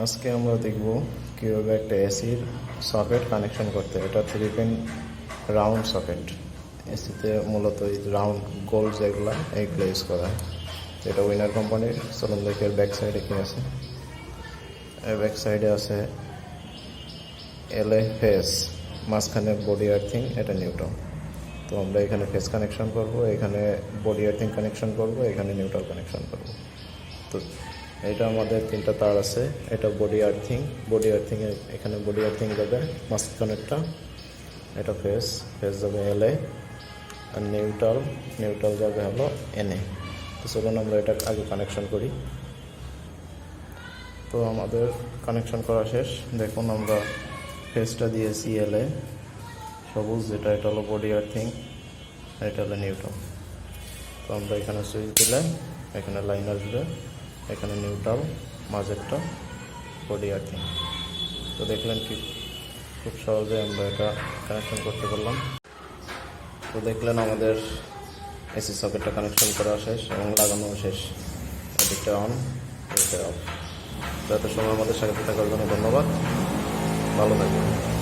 আজকে আমরা দেখব কীভাবে একটা এসির সকেট কানেকশন করতে। এটা 3 পিন রাউন্ড সকেট। এসিতে মূলত এই রাউন্ড গোল যেগুলো এইগুলো ইউজ করা হয়। এটা উইনার কোম্পানির। চলুন দেখি এর ব্যাক সাইডে কী আছে। এর ব্যাক সাইডে আছে এলএ ফেস, মাঝখানে বডি আর্থিং, এটা নিউট্রাল। তো আমরা এখানে ফেস কানেকশন করব, এখানে বডি আর্থিং কানেকশন করব, এখানে নিউট্রাল কানেকশন করব। তো এটা আমাদের 3টা তার আছে। এটা বডি আর্থিং, এখানে বডি আর্থিং যাবে মাঝখানেরটা। এটা ফেস যাবে এলএ, আর নিউট্রাল যাবে হলো এনএ। তো চলুন আমরা এটা আগে কানেকশন করি। তো আমাদের কানেকশন করা শেষ। দেখুন আমরা ফেসটা দিয়েছি এলএ সবুজ, যেটা এটা হলো বডি আর্থিং, এটা হলো নিউট্রাল। তো আমরা এখানে সুইচ দিলে এখানে লাইন আসবে, এখানে নিউট্রাল, মাঝেরটা বডি আর্থিং। তো দেখলেন কি খুব সহজে আমরা এটা কানেকশন করতে পারলাম। তো দেখলেন আমাদের এসি সকেটটা কানেকশন করা শেষ এবং লাগানো শেষ। এদিকটা অন, এদিকটা অফ। যত সময় আমাদের সাথে থাকার জন্য ধন্যবাদ। ভালো থাকবেন।